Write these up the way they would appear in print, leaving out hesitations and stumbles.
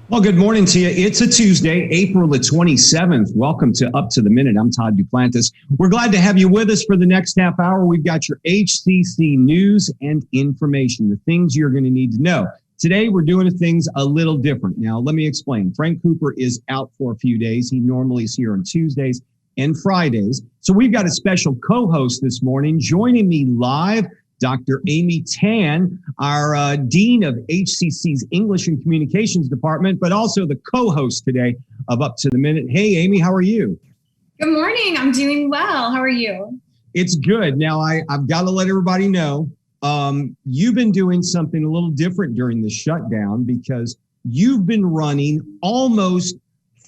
Well, good morning to you. It's a Tuesday, April the 27th. Welcome to Up to the Minute. I'm Todd Duplantis. We're glad to have you with us for the next half hour. We've got your HCC news and information, the things you're going to need to know. Today, we're doing things a little different. Now, let me explain. Frank Cooper is out for a few days. He normally is here on Tuesdays and Fridays. So we've got a special co-host this morning. Joining me live, Dr. Amy Tan, our Dean of HCC's English and Communications Department, but also the co-host today of Up to the Minute. Hey, Amy, how are you? Good morning. I'm doing well. How are you? It's good. Now, I've got to let everybody know, you've been doing something a little different during the shutdown because you've been running almost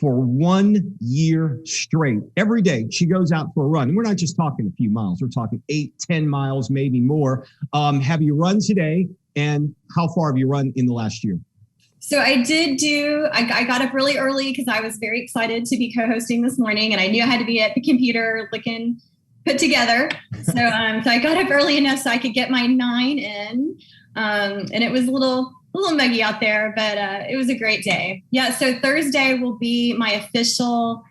for 1 year straight. Every day she goes out for a run. And we're not just talking a few miles. We're talking 8-10 miles, maybe more. Have you run today? And how far have you run in the last year? So I got up really early because I was very excited to be co-hosting this morning. And I knew I had to be at the computer looking put together. So I got up early enough so I could get my 9 in. And it was a little muggy out there, but it was a great day. Yeah, so Thursday will be my official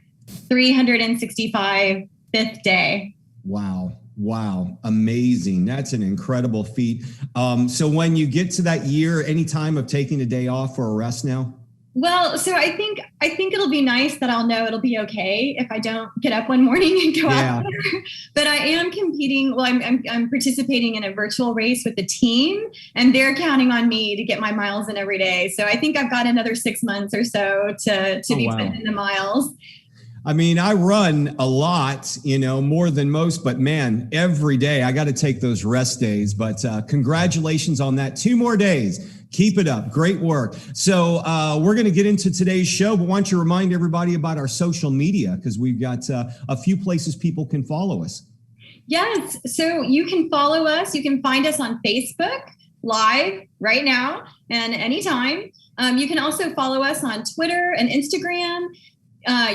365th day. Wow. Amazing. That's an incredible feat. So when you get to that year, any time of taking a day off or a rest now? Well, so I think it'll be nice that I'll know it'll be okay if I don't get up one morning and go out there. But I am competing. Well, I'm participating in a virtual race with the team, and they're counting on me to get my miles in every day. So I think I've got another 6 months or so to be putting in the miles. I mean, I run a lot, more than most, but man, every day I got to take those rest days. But congratulations on that. 2 more days. Keep it up. Great work. So we're going to get into today's show, but why don't you remind everybody about our social media, because we've got a few places people can follow us. Yes. So you can follow us. You can find us on Facebook live right now and anytime. You can also follow us on Twitter and Instagram.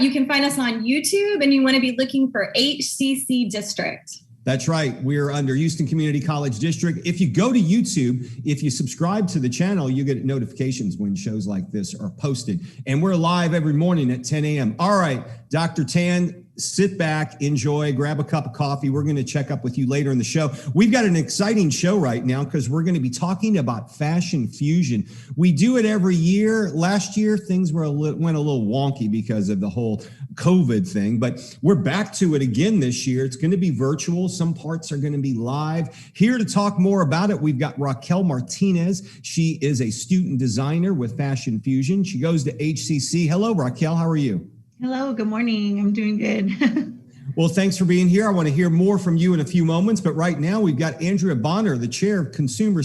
You can find us on YouTube, and you want to be looking for HCC District. That's right. We're under Houston Community College District. If you go to YouTube, if you subscribe to the channel, you get notifications when shows like this are posted. And we're live every morning at 10 a.m. All right, Dr. Tan, sit back, enjoy, grab a cup of coffee. We're going to check up with you later in the show. We've got an exciting show right now because we're going to be talking about fashion fusion. We do it every year. Last year, things went a little wonky because of the whole COVID thing, but we're back to it again this year. It's going to be virtual. Some parts are going to be live. Here to talk more about it, we've got Racquel Martinez. She is a student designer with Fashion Fusion. She goes to HCC. Hello, Racquel. How are you? Hello, good morning. I'm doing good. Well, thanks for being here. I want to hear more from you in a few moments, but right now we've got Andrea Bonner, the chair of Consumer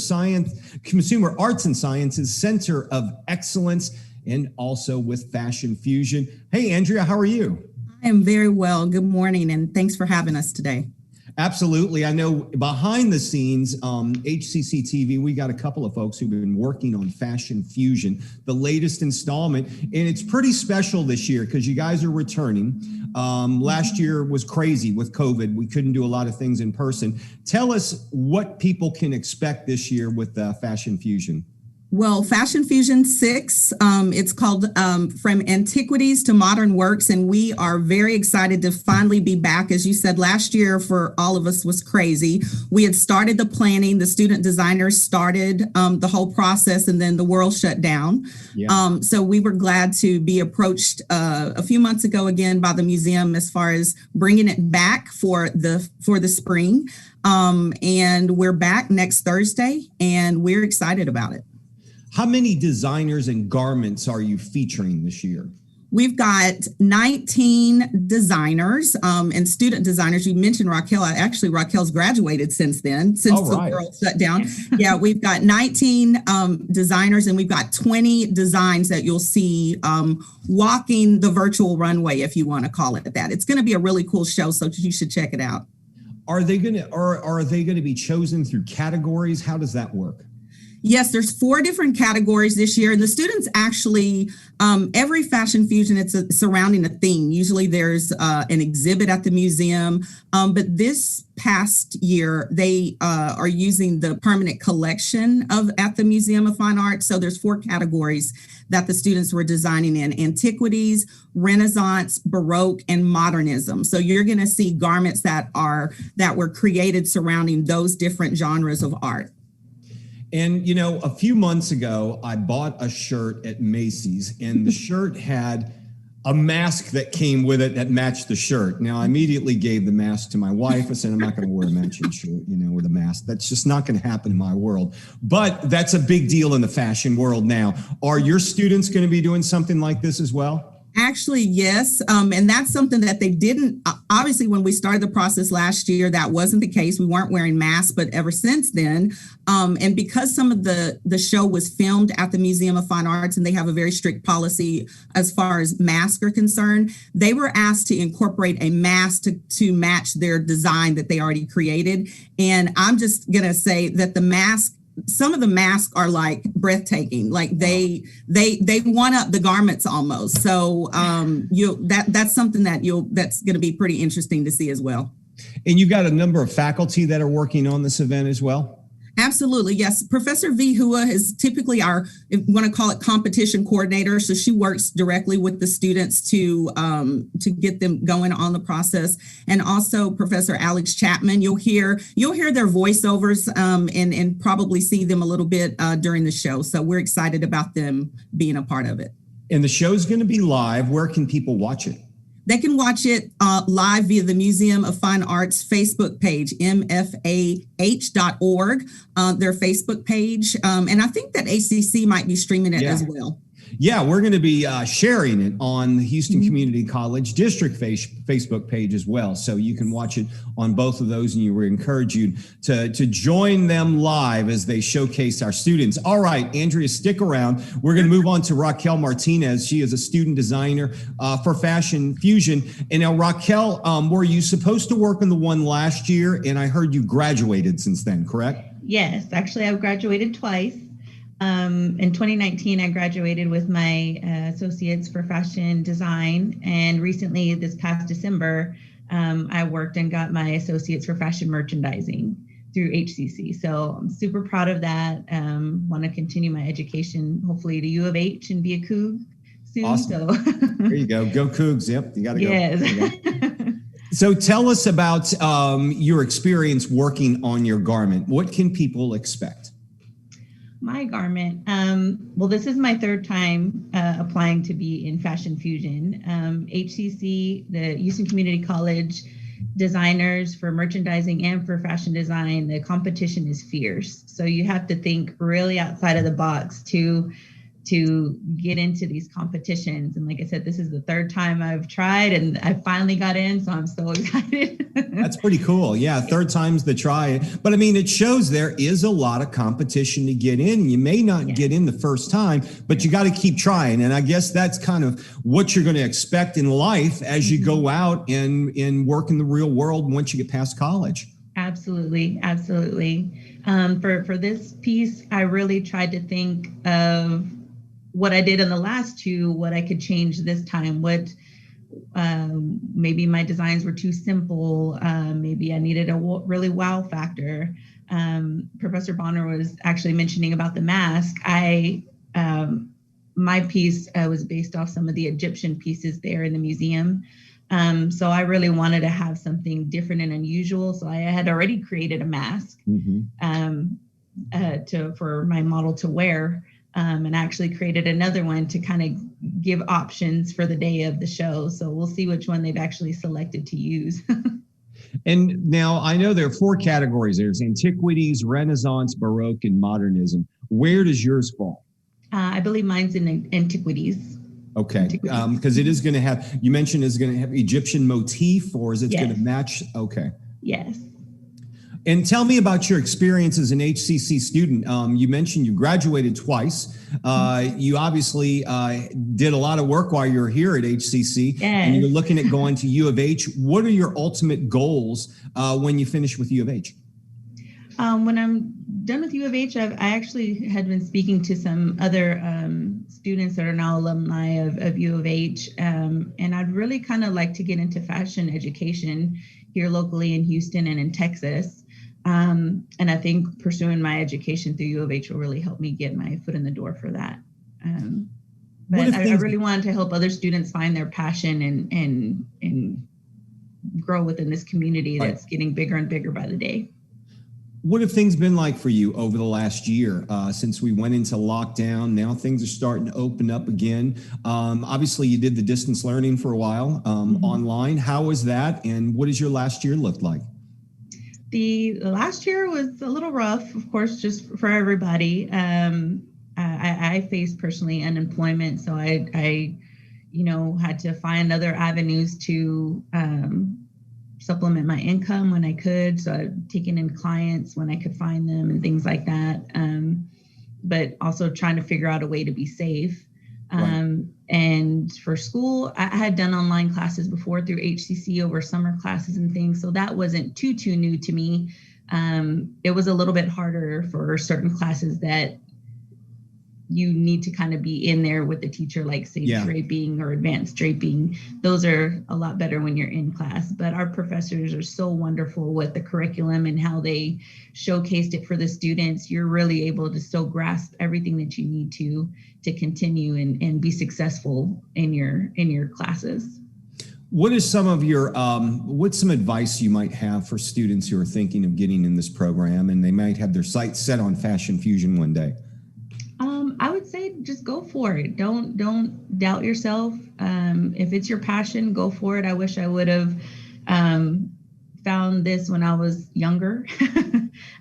Arts and Sciences Center of Excellence, and also with Fashion Fusion. Hey, Andrea, how are you? I am very well. Good morning, and thanks for having us today. Absolutely. I know behind the scenes, HCCTV, we got a couple of folks who've been working on Fashion Fusion, the latest installment, and it's pretty special this year because you guys are returning. Last year was crazy with COVID. We couldn't do a lot of things in person. Tell us what people can expect this year with Fashion Fusion. Well, Fashion Fusion 6, it's called From Antiquities to Modern Works, and we are very excited to finally be back. As you said, last year for all of us was crazy. We had started the planning, the student designers started the whole process, and then the world shut down. Yeah. So we were glad to be approached a few months ago again by the museum as far as bringing it back for the spring. And we're back next Thursday, and we're excited about it. How many designers and garments are you featuring this year? We've got 19 designers and student designers. You mentioned Racquel. Actually, Racquel's graduated since then, since the world shut down. Yeah, we've got 19 designers, and we've got 20 designs that you'll see walking the virtual runway, if you want to call it that. It's going to be a really cool show, so you should check it out. Are they going to be chosen through categories? How does that work? Yes, there's 4 different categories this year, and the students actually, every Fashion Fusion, it's surrounding a theme. Usually there's an exhibit at the museum, but this past year, they are using the permanent collection at the Museum of Fine Arts. So there's 4 categories that the students were designing in: Antiquities, Renaissance, Baroque, and Modernism. So you're going to see garments that were created surrounding those different genres of art. And, you know, a few months ago, I bought a shirt at Macy's, and the shirt had a mask that came with it that matched the shirt. Now, I immediately gave the mask to my wife. I said, I'm not going to wear a matching shirt, you know, with a mask. That's just not going to happen in my world. But that's a big deal in the fashion world now. Are your students going to be doing something like this as well? Actually, yes. And that's something that they didn't, obviously, when we started the process last year, that wasn't the case. We weren't wearing masks, but ever since then, and because some of the show was filmed at the Museum of Fine Arts and they have a very strict policy as far as masks are concerned, they were asked to incorporate a mask to match their design that they already created. And I'm just going to say that some of the masks are like breathtaking, like they one up the garments almost. So that's something that's going to be pretty interesting to see as well. And you've got a number of faculty that are working on this event as well? Absolutely, yes. Professor V. Hua is typically our, if you want to call it, competition coordinator. So she works directly with the students to get them going on the process. And also Professor Alex Chapman, you'll hear their voiceovers and probably see them a little bit during the show. So we're excited about them being a part of it. And the show's going to be live. Where can people watch it? They can watch it live via the Museum of Fine Arts Facebook page, MFAH.org, their Facebook page. And I think that HCC might be streaming it as well. Yeah, we're going to be sharing it on the Houston Community College District Facebook page as well. So you can watch it on both of those, and we encourage you to join them live as they showcase our students. All right, Andrea, stick around. We're going to move on to Racquel Martinez. She is a student designer for Fashion Fusion. And now, Racquel, were you supposed to work on the one last year? And I heard you graduated since then, correct? Yes, actually, I've graduated twice. In 2019, I graduated with my associates for fashion design. And recently, this past December, I worked and got my associates for fashion merchandising through HCC. So I'm super proud of that. Want to continue my education, hopefully to U of H and be a Coug soon. Awesome. So there you go. Go Cougs. Yep. You got to go. Yes. So tell us about your experience working on your garment. What can people expect? My garment. Well, this is my 3rd time applying to be in Fashion Fusion. HCC, the Houston Community College designers for merchandising and for fashion design, the competition is fierce. So you have to think really outside of the box to get into these competitions. And like I said, this is the 3rd time I've tried and I finally got in. So I'm so excited. That's pretty cool. Yeah. 3rd time's the try. But I mean, it shows there is a lot of competition to get in. You may not get in the first time, but you got to keep trying. And I guess that's kind of what you're going to expect in life as you go out and work in the real world once you get past college. Absolutely. Absolutely. For this piece, I really tried to think of what I did in the last 2, what I could change this time, what maybe my designs were too simple. Maybe I needed a really wow factor. Professor Bonner was actually mentioning about the mask. My piece was based off some of the Egyptian pieces there in the museum. So I really wanted to have something different and unusual. So I had already created a mask for my model to wear. And actually created another one to kind of give options for the day of the show. So we'll see which one they've actually selected to use. And now I know there are 4 categories. There's Antiquities, Renaissance, Baroque, and Modernism. Where does yours fall? I believe mine's in Antiquities. Okay, because it is going to have, you mentioned it's going to have Egyptian motif, or is it going to match? Okay. Yes. And tell me about your experience as an HCC student. You mentioned you graduated twice. You obviously did a lot of work while you were here at HCC, and you're looking at going to U of H. What are your ultimate goals when you finish with U of H? When I'm done with U of H, I actually had been speaking to some other students that are now alumni of U of H, and I'd really kind of like to get into fashion education here locally in Houston and in Texas. And I think pursuing my education through U of H will really help me get my foot in the door for that. But I really wanted to help other students find their passion and grow within this community that's getting bigger and bigger by the day. What have things been like for you over the last year since we went into lockdown? Now things are starting to open up again. Obviously, you did the distance learning for a while online. How was that? And what does your last year look like? The last year was a little rough, of course, just for everybody. I faced personally unemployment, so I had to find other avenues to supplement my income when I could. So I've taken in clients when I could find them and things like that. But also trying to figure out a way to be safe. Right. And for school, I had done online classes before through HCC over summer classes and things. So that wasn't too new to me. It was a little bit harder for certain classes that you need to kind of be in there with the teacher, like say draping or advanced draping. Those are a lot better when you're in class, but our professors are so wonderful with the curriculum and how they showcased it for the students. You're really able to still grasp everything that you need to continue and be successful in your classes. What is some of your, what's some advice you might have for students who are thinking of getting in this program and they might have their sights set on Fashion Fusion one day? I would say just go for it. Don't doubt yourself. If it's your passion, go for it. I wish I would have found this when I was younger.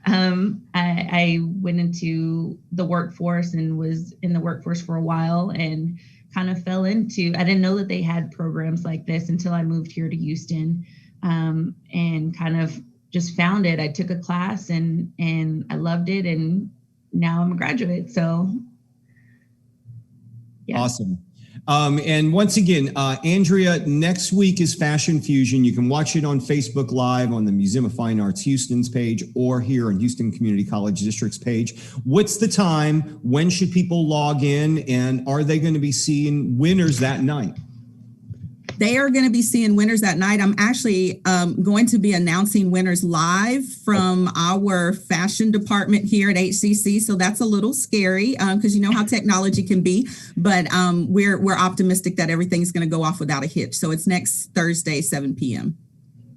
I went into the workforce and was in the workforce for a while and kind of fell into, I didn't know that they had programs like this until I moved here to Houston, and kind of just found it. I took a class and I loved it, and now I'm a graduate. So yeah. Awesome. And once again, Andrea, next week is Fashion Fusion. You can watch it on Facebook Live on the Museum of Fine Arts Houston's page or here on Houston Community College District's page. What's the time? When should people log in? And are they going to be seeing winners that night? They are going to be seeing winners that night. I'm actually going to be announcing winners live from our fashion department here at HCC. So that's a little scary because you know how technology can be. But we're optimistic that everything's going to go off without a hitch. So it's next Thursday, 7 p.m.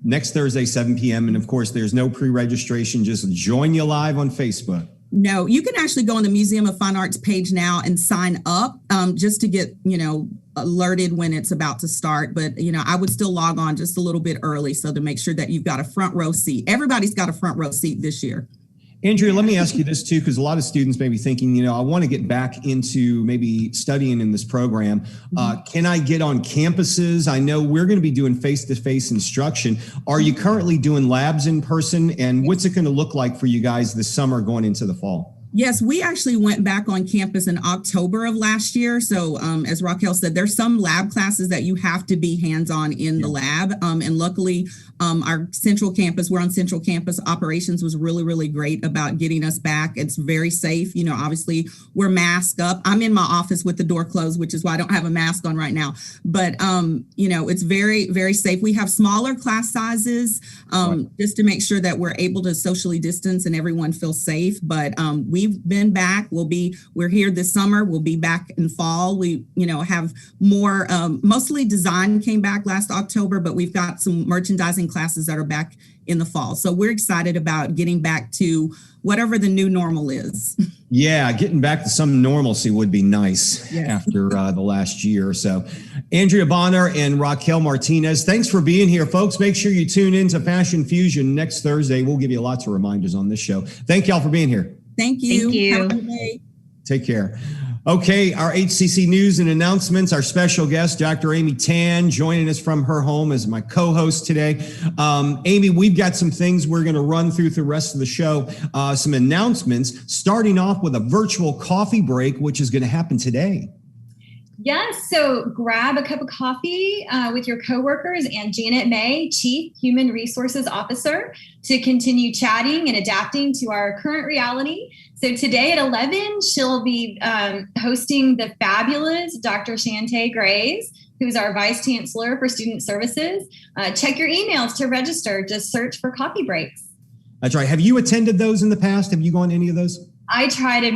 Next Thursday, 7 p.m. And of course, there's no pre-registration. Just join you live on Facebook. No, you can actually go on the Museum of Fine Arts page now and sign up just to get, alerted when it's about to start. But, I would still log on just a little bit early so to make sure that you've got a front row seat. Everybody's got a front row seat this year. Andrea, let me ask you this too, because a lot of students may be thinking, I want to get back into maybe studying in this program. Can I get on campuses? I know we're going to be doing face-to-face instruction. Are you currently doing labs in person? And what's it going to look like for you guys this summer going into the fall? Yes, we actually went back on campus in October of last year. So as Racquel said, there's some lab classes that you have to be hands-on in the lab. And luckily, our central campus, we're on central campus operations, was really, really great about getting us back. It's very safe. Obviously we're masked up. I'm in my office with the door closed, which is why I don't have a mask on right now. But, it's very, very safe. We have smaller class sizes just to make sure that we're able to socially distance and everyone feels safe. But we've been back. We're here this summer. We'll be back in fall. We, have more, mostly design came back last October, but we've got some merchandising classes that are back in the fall. So we're excited about getting back to whatever the new normal is. Yeah, getting back to some normalcy would be nice after the last year or so. Andrea Bonner and Racquel Martinez, thanks for being here, folks. Make sure you tune in to Fashion Fusion next Thursday. We'll give you lots of reminders on this show. Thank y'all for being here. Thank you. Thank you. Have a good day. Take care. Okay, our HCC News and Announcements, our special guest, Dr. Amy Tan, joining us from her home as my co-host today. Amy, we've got some things we're going to run through the rest of the show, some announcements, starting off with a virtual coffee break, which is going to happen today. Yes, so grab a cup of coffee with your coworkers and Janet May, Chief Human Resources Officer, to continue chatting and adapting to our current reality. So today at 11, she'll be hosting the fabulous Dr. Shantae Graves, who's our Vice Chancellor for Student Services. Check your emails to register. Just search for coffee breaks. That's right. Have you attended those in the past? Have you gone to any of those? I try to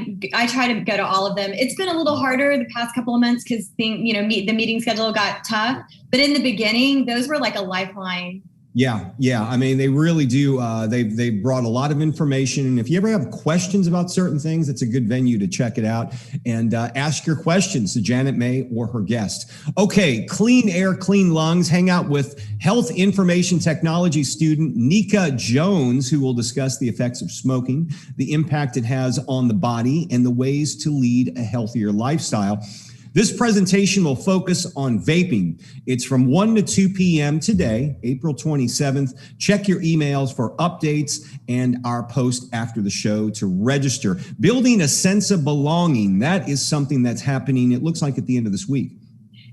go to all of them. It's been a little harder the past couple of months because the meeting schedule got tough. But in the beginning, those were like a lifeline. Yeah. I mean, they really do. They brought a lot of information. And if you ever have questions about certain things, it's a good venue to check it out and ask your questions to Janet May or her guest. Okay, clean air, clean lungs. Hang out with health information technology student Nika Jones, who will discuss the effects of smoking, the impact it has on the body, and the ways to lead a healthier lifestyle. This presentation will focus on vaping. It's from 1 to 2 p.m. today, April 27th. Check your emails for updates and our post after the show to register. Building a sense of belonging, that is something that's happening, it looks like, at the end of this week.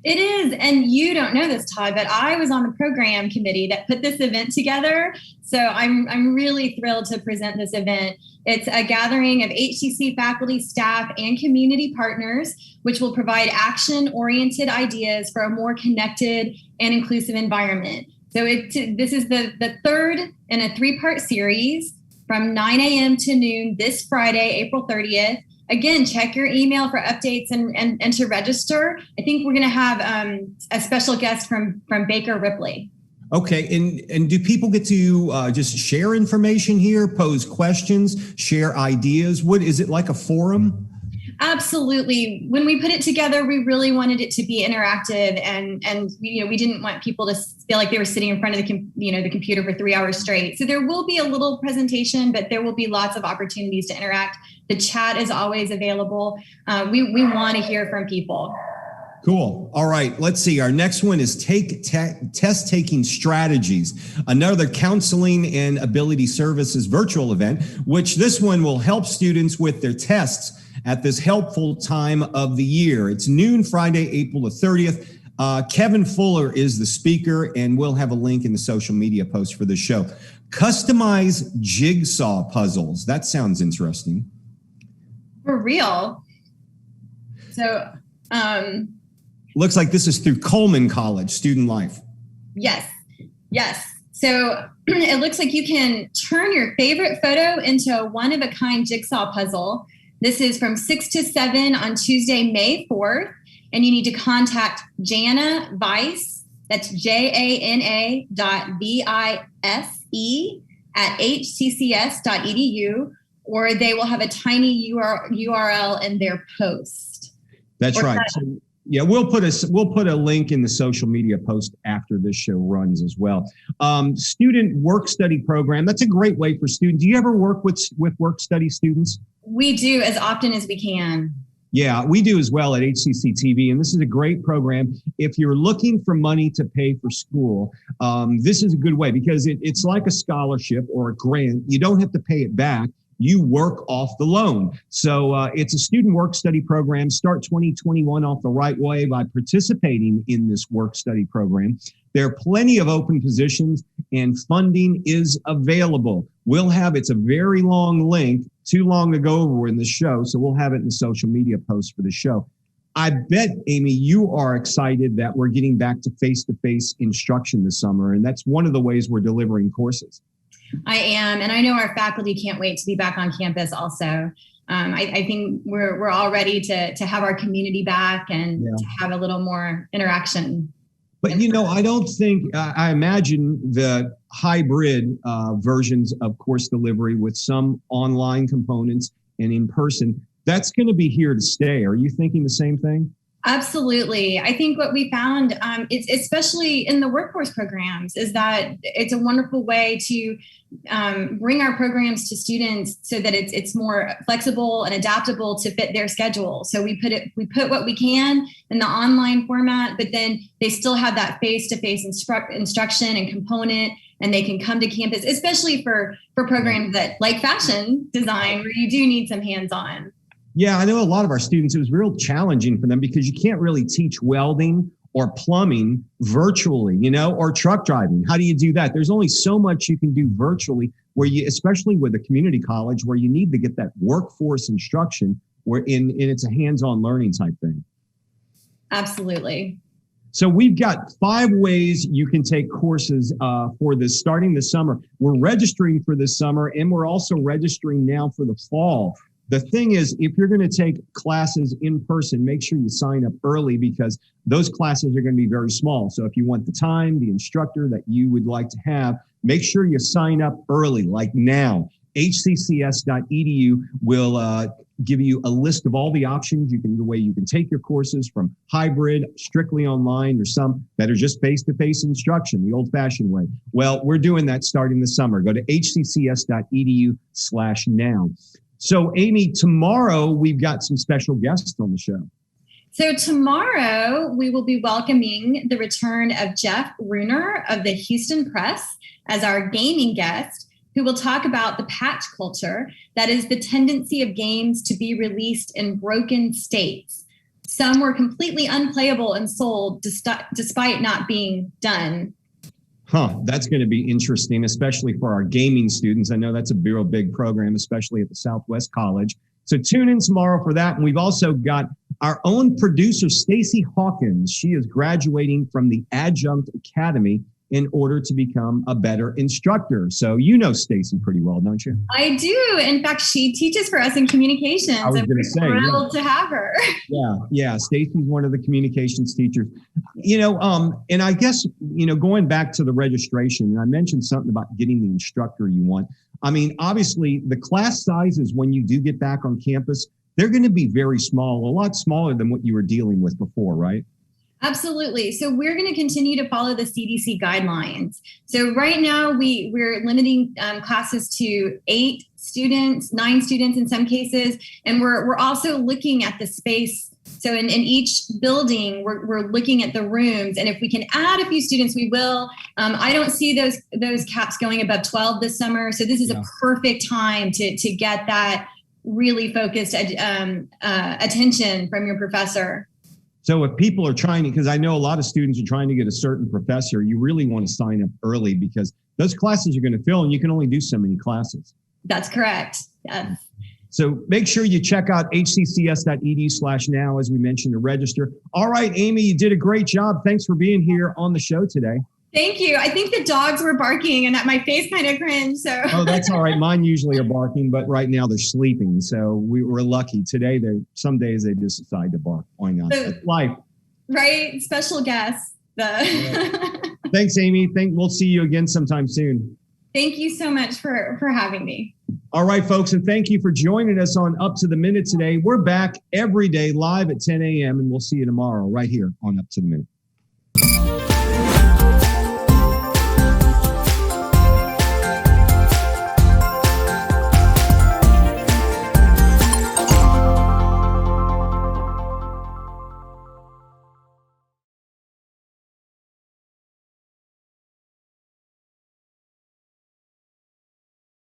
It is, and you don't know this, Todd, but I was on the program committee that put this event together. So I'm really thrilled to present this event. It's a gathering of HCC faculty, staff, and community partners, which will provide action-oriented ideas for a more connected and inclusive environment. So this is the third in a three-part series from 9 a.m. to noon this Friday, April 30th. Again, check your email for updates and to register. I think we're going to have a special guest from Baker Ripley. Okay, and do people get to just share information here, pose questions, share ideas? What is it, like a forum? Absolutely. When we put it together, we really wanted it to be interactive, and we didn't want people to feel like they were sitting in front of the computer for 3 hours straight. So there will be a little presentation, but there will be lots of opportunities to interact. The chat is always available. We want to hear from people. Cool. All right. Let's see. Our next one is test taking strategies, another counseling and ability services virtual event, which this one will help students with their tests at this helpful time of the year. It's noon Friday, April the 30th. Kevin Fuller is the speaker, and we'll have a link in the social media post for the show. Customize jigsaw puzzles. That sounds interesting. For real. So, looks like this is through Coleman College, Student Life. Yes. So it looks like you can turn your favorite photo into a one-of-a-kind jigsaw puzzle. This is from 6 to 7 on Tuesday, May 4th. And you need to contact Jana Vice, that's JANA.VISE at hccs.edu, or they will have a tiny URL in their post. That's right. So, yeah, we'll put a link in the social media post after this show runs as well. Student work study program. That's a great way for students. Do you ever work with work study students? We do, as often as we can. Yeah, we do as well at HCCTV, and this is a great program. If you're looking for money to pay for school, this is a good way because it's like a scholarship or a grant. You don't have to pay it back. You work off the loan. So it's a student work study program. Start 2021 off the right way by participating in this work study program. There are plenty of open positions and funding is available. It's a very long link, too long to go over in the show. So we'll have it in the social media post for the show. I bet, Amy, you are excited that we're getting back to face-to-face instruction this summer. And that's one of the ways we're delivering courses. I am, and I know our faculty can't wait to be back on campus also. I think we're all ready to have our community back and to have a little more interaction. But, I imagine the hybrid versions of course delivery with some online components and in person, that's going to be here to stay. Are you thinking the same thing? Absolutely. I think what we found, especially in the workforce programs, is that it's a wonderful way to bring our programs to students so that it's more flexible and adaptable to fit their schedule. So we put what we can in the online format, but then they still have that face-to-face instruction and component, and they can come to campus, especially for programs that like fashion design, where you do need some hands-on. Yeah, I know a lot of our students, it was real challenging for them because you can't really teach welding or plumbing virtually, or truck driving. How do you do that? There's only so much you can do virtually where you, especially with a community college where you need to get that workforce instruction where it's a hands-on learning type thing. Absolutely. So we've got 5 ways you can take courses for this starting this summer. We're registering for this summer and we're also registering now for the fall. The thing is, if you're going to take classes in person, make sure you sign up early because those classes are going to be very small. So if you want the time, the instructor that you would like to have, make sure you sign up early, like now. hccs.edu will give you a list of all the options the way you can take your courses, from hybrid, strictly online, or some that are just face-to-face instruction, the old-fashioned way. Well, we're doing that starting this summer. Go to hccs.edu/now. So, Amy, tomorrow we've got some special guests on the show. So tomorrow we will be welcoming the return of Jeff Runer of the Houston Press as our gaming guest, who will talk about the patch culture, that is the tendency of games to be released in broken states. Some were completely unplayable and sold despite not being done. That's going to be interesting, especially for our gaming students. I know that's a real big program, especially at the Southwest College. So tune in tomorrow for that. And we've also got our own producer, Stacy Hawkins. She is graduating from the Adjunct Academy in order to become a better instructor. So you know Stacy pretty well, don't you? I do. In fact, she teaches for us in communications. I was going to say, thrilled to have her. Yeah. Stacy's one of the communications teachers. And I guess, going back to the registration, and I mentioned something about getting the instructor you want. I mean, obviously, the class sizes when you do get back on campus, they're going to be very small, a lot smaller than what you were dealing with before, right? Absolutely. So we're going to continue to follow the CDC guidelines. So right now we're limiting classes to 8 students, 9 students in some cases, and we're also looking at the space. So in each building, we're looking at the rooms, and if we can add a few students, we will. I don't see those caps going above 12 this summer. So this is a perfect time to get that really focused attention from your professor. So if people are trying to, because I know a lot of students are trying to get a certain professor, you really want to sign up early because those classes are going to fill and you can only do so many classes. That's correct. Yes. So make sure you check out hccs.edu/now, as we mentioned, to register. All right, Amy, you did a great job. Thanks for being here on the show today. Thank you. I think the dogs were barking and my face kind of cringed. So. Oh, that's all right. Mine usually are barking, but right now they're sleeping. So we were lucky. Today, some days they just decide to bark. Why not? That's life. Right. Special guest. Right. Thanks, Amy. We'll see you again sometime soon. Thank you so much for having me. All right, folks, and thank you for joining us on Up to the Minute today. We're back every day live at 10 a.m., and we'll see you tomorrow right here on Up to the Minute.